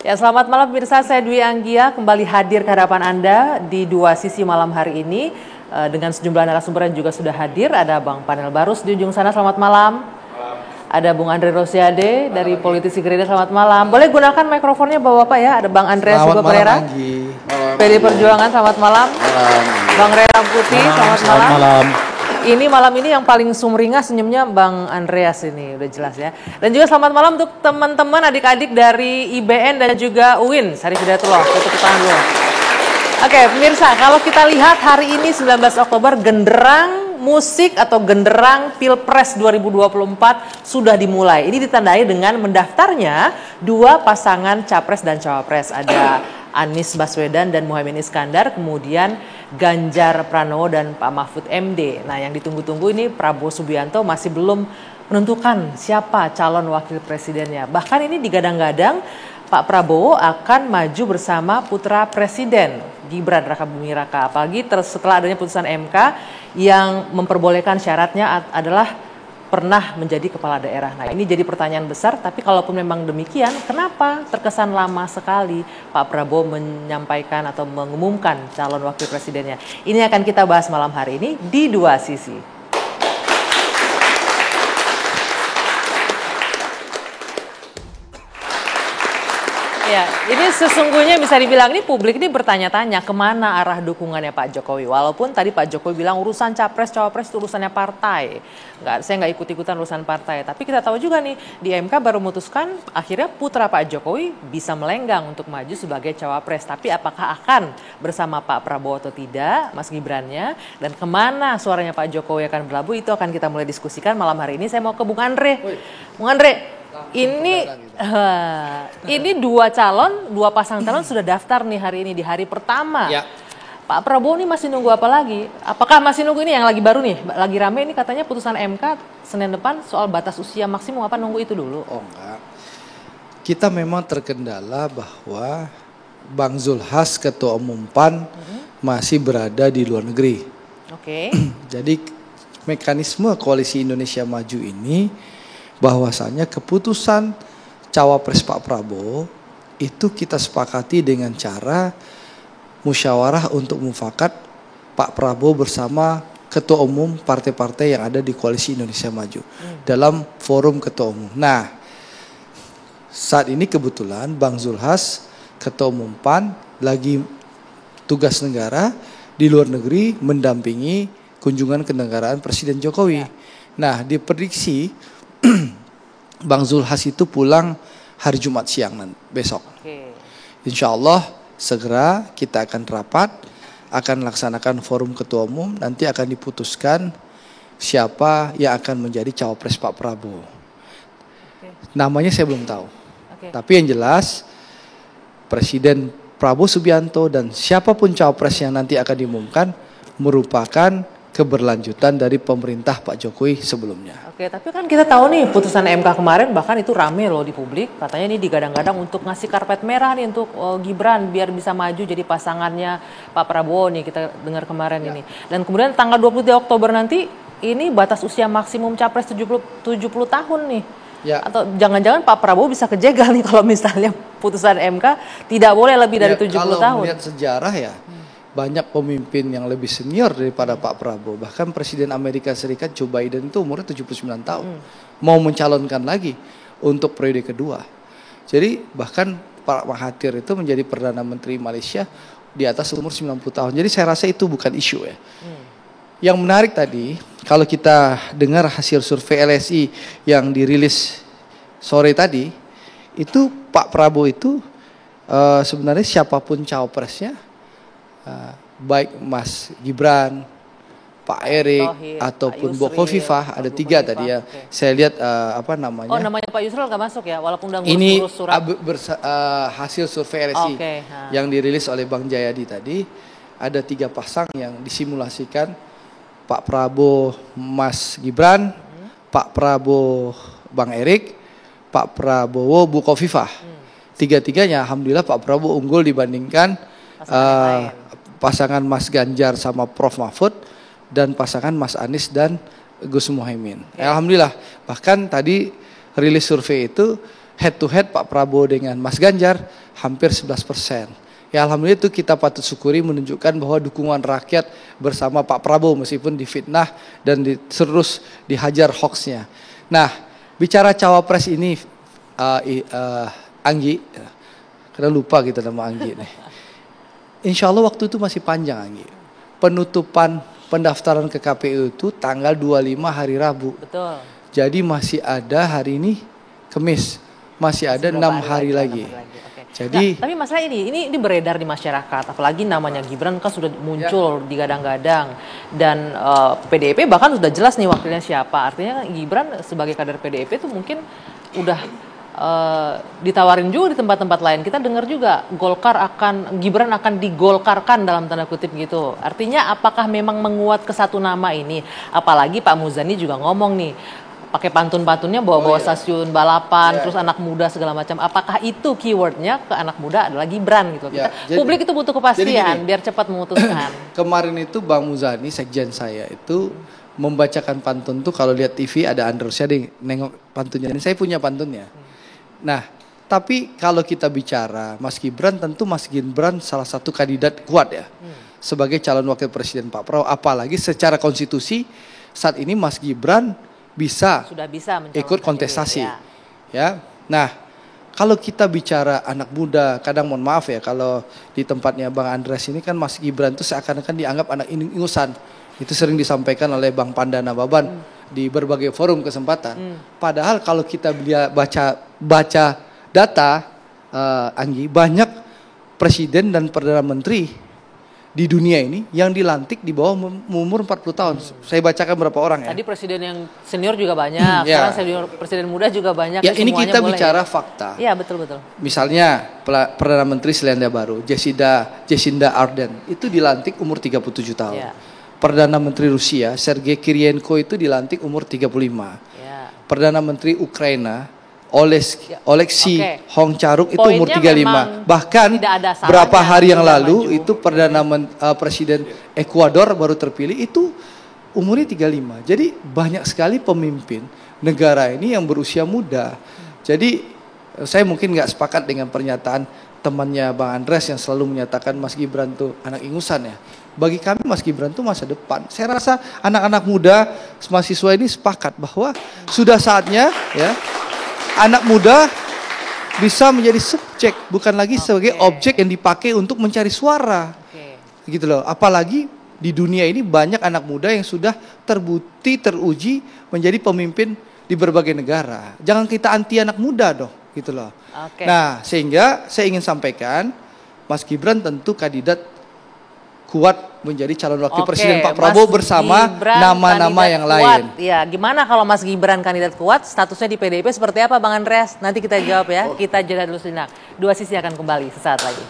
Ya, selamat malam pemirsa, saya Dwi Anggia kembali hadir ke hadapan Anda di dua sisi malam hari ini dengan sejumlah narasumber yang juga sudah hadir. Ada Bang Panel Barus di ujung sana, selamat malam. Ada Bung Andre Rosiade dari Politisi Gerindra, selamat malam. Boleh gunakan mikrofonnya Bapak-Bapak ya, ada Bang Andreas Hugo Pereira. PD Perjuangan, selamat malam. Bang Ray Rangkuti, selamat malam. Ini malam ini yang paling sumringah senyumnya Bang Andreas ini, udah jelas ya. Dan juga selamat malam untuk teman-teman adik-adik dari IBN dan juga UIN. Sarif Hidayatullah, tutup tangan dulu. Oke, pemirsa, kalau kita lihat hari ini 19 Oktober genderang musik atau genderang Pilpres 2024 sudah dimulai. Ini ditandai dengan mendaftarnya dua pasangan capres dan cawapres. Ada Anies Baswedan dan Muhaimin Iskandar, kemudian Ganjar Pranowo dan Pak Mahfud MD. Nah, yang ditunggu-tunggu ini Prabowo Subianto masih belum menentukan siapa calon wakil presidennya. Bahkan ini digadang-gadang Pak Prabowo akan maju bersama putra presiden Gibran Rakabuming Raka. Apalagi setelah adanya putusan MK yang memperbolehkan syaratnya adalah pernah menjadi kepala daerah. Nah, ini jadi pertanyaan besar, tapi kalaupun memang demikian, kenapa terkesan lama sekali Pak Prabowo menyampaikan atau mengumumkan calon wakil presidennya? Ini akan kita bahas malam hari ini di dua sisi. Ya, ini sesungguhnya bisa dibilang ini publik ini bertanya-tanya kemana arah dukungannya Pak Jokowi. Walaupun tadi Pak Jokowi bilang urusan capres-cawapres itu urusannya partai. Saya nggak ikut-ikutan urusan partai. Tapi kita tahu juga nih di MK baru memutuskan akhirnya putra Pak Jokowi bisa melenggang untuk maju sebagai cawapres. Tapi apakah akan bersama Pak Prabowo atau tidak, Mas Gibrannya, dan kemana suaranya Pak Jokowi akan berlabuh, itu akan kita mulai diskusikan malam hari ini. Saya mau ke Bung Andre. Bung Andre, ini dua pasang calon sudah daftar nih hari ini di hari pertama. Ya. Pak Prabowo ini masih nunggu apa lagi? Apakah masih nunggu ini yang lagi baru nih, lagi rame ini katanya putusan MK Senin depan soal batas usia maksimum, apa nunggu itu dulu? Oh enggak. Kita memang terkendala bahwa Bang Zulhas Ketua Umum PAN masih berada di luar negeri. Oke. Jadi mekanisme Koalisi Indonesia Maju ini bahwasanya keputusan cawapres Pak Prabowo itu kita sepakati dengan cara musyawarah untuk mufakat Pak Prabowo bersama ketua umum partai-partai yang ada di Koalisi Indonesia Maju dalam forum ketua umum. Nah, saat ini kebetulan Bang Zulhas ketua umum PAN lagi tugas negara di luar negeri mendampingi kunjungan kenegaraan Presiden Jokowi. Nah, diprediksi Bang Zulhas itu pulang hari Jumat siang besok. Insya Allah segera kita akan rapat, akan laksanakan forum ketua umum, nanti akan diputuskan siapa yang akan menjadi cawapres Pak Prabowo. Namanya saya belum tahu. Tapi yang jelas Presiden Prabowo Subianto dan siapapun cawapres yang nanti akan diumumkan merupakan keberlanjutan dari pemerintah Pak Jokowi sebelumnya. Oke, tapi kan kita tahu nih putusan MK kemarin bahkan itu rame loh di publik. Katanya ini digadang-gadang untuk ngasih karpet merah nih untuk Gibran biar bisa maju jadi pasangannya Pak Prabowo nih, kita dengar kemarin ini. Dan kemudian tanggal 23 Oktober nanti ini batas usia maksimum capres 70 tahun nih. Ya. Atau jangan-jangan Pak Prabowo bisa kejegal nih kalau misalnya putusan MK tidak boleh lebih dari 70 tahun. Kalau melihat sejarah ya, banyak pemimpin yang lebih senior daripada Pak Prabowo. Bahkan Presiden Amerika Serikat Joe Biden itu umurnya 79 tahun. Mau mencalonkan lagi untuk periode kedua. Jadi bahkan Pak Mahathir itu menjadi Perdana Menteri Malaysia di atas umur 90 tahun. Jadi saya rasa itu bukan isu ya. Yang menarik tadi, kalau kita dengar hasil survei LSI yang dirilis sore tadi, itu Pak Prabowo itu sebenarnya siapapun cawapresnya, baik Mas Gibran, Pak Erik ataupun Bu Khofifah, ada tiga tadi ya. Saya lihat apa namanya? Oh, namanya Pak Yusril nggak masuk ya, walaupun udah ngurus surat. Hasil survei LSI yang dirilis oleh Bang Jayadi tadi, ada tiga pasang yang disimulasikan: Pak Prabowo, Mas Gibran, Pak Prabowo, Bang Erik, Pak Prabowo, Bu Khofifah. Tiga-tiganya, alhamdulillah Pak Prabowo unggul dibandingkan pasangan Mas Ganjar sama Prof Mahfud dan pasangan Mas Anies dan Gus Muhaimin. Alhamdulillah. Bahkan tadi rilis survei itu head to head Pak Prabowo dengan Mas Ganjar hampir 11%. Ya alhamdulillah itu kita patut syukuri, menunjukkan bahwa dukungan rakyat bersama Pak Prabowo meskipun difitnah dan terus dihajar hoaxnya. Nah, bicara cawapres ini Anggi, karena lupa kita nama Anggi nih. Insya Allah waktu itu masih panjang Anggi. Penutupan pendaftaran ke KPU itu tanggal 25 hari Rabu. Betul. Jadi masih ada hari ini Kamis, masih ada 6 hari lagi. Jadi, tapi masalah ini beredar di masyarakat, apalagi namanya Gibran kan sudah muncul digadang-gadang dan PDIP bahkan sudah jelas nih wakilnya siapa. Artinya Gibran sebagai kader PDIP itu mungkin udah ditawarin juga di tempat-tempat lain. Kita dengar juga Gibran akan digolkarkan dalam tanda kutip gitu. Artinya apakah memang menguat ke satu nama ini? Apalagi Pak Muzani juga ngomong nih, pakai pantun-pantunnya bawa-bawa stasiun balapan, terus anak muda segala macam. Apakah itu keywordnya ke anak muda adalah Gibran gitu? Publik itu butuh kepastian biar cepat memutuskan. Kemarin itu Bang Muzani, sekjen saya itu membacakan pantun tuh kalau lihat TV ada Androsnya deh nengok pantunnya. Dan saya punya pantunnya. Nah, tapi kalau kita bicara Mas Gibran, tentu Mas Gibran salah satu kandidat kuat ya sebagai calon wakil presiden Pak Prabowo. Apalagi secara konstitusi saat ini Mas Gibran sudah bisa ikut kontestasi ya. Nah, kalau kita bicara anak muda, kadang mohon maaf ya kalau di tempatnya Bang Andreas ini kan Mas Gibran itu seakan-akan dianggap anak ingusan. Itu sering disampaikan oleh Bang Pandana Baban di berbagai forum kesempatan. Padahal kalau kita baca data Anggi, banyak presiden dan perdana menteri di dunia ini yang dilantik di bawah umur 40 tahun. Saya bacakan berapa orang ya. Tadi presiden yang senior juga banyak, sekarang senior presiden muda juga banyak. Ya ini kita bicara fakta. Iya betul-betul. Misalnya Perdana Menteri Selandia Baru, Jacinda Ardern, itu dilantik umur 37 tahun. Ya. Perdana Menteri Rusia, Sergei Kirienko itu dilantik umur 35. Ya. Perdana Menteri Ukraina, Oleksiy Honcharuk itu umur 35. Bahkan berapa hari yang lalu itu Presiden Ekuador baru terpilih itu umurnya 35. Jadi banyak sekali pemimpin negara ini yang berusia muda. Jadi saya mungkin nggak sepakat dengan pernyataan temannya Bang Andreas yang selalu menyatakan Mas Gibran tuh anak ingusan ya. Bagi kami Mas Gibran tuh masa depan. Saya rasa anak-anak muda mahasiswa ini sepakat bahwa sudah saatnya ya anak muda bisa menjadi subjek, bukan lagi sebagai objek yang dipakai untuk mencari suara. Gitu loh. Apalagi di dunia ini banyak anak muda yang sudah terbukti, teruji menjadi pemimpin di berbagai negara. Jangan kita anti anak muda dong, gitu loh. Nah, sehingga saya ingin sampaikan, Mas Gibran tentu kandidat kuat menjadi calon wakil presiden Pak Prabowo bersama nama-nama yang lain. Ya, gimana kalau Mas Gibran kandidat kuat, statusnya di PDIP seperti apa Bang Andreas? Nanti kita jawab ya. Kita jeda dulu sejenak. Dua Sisi akan kembali sesaat lagi.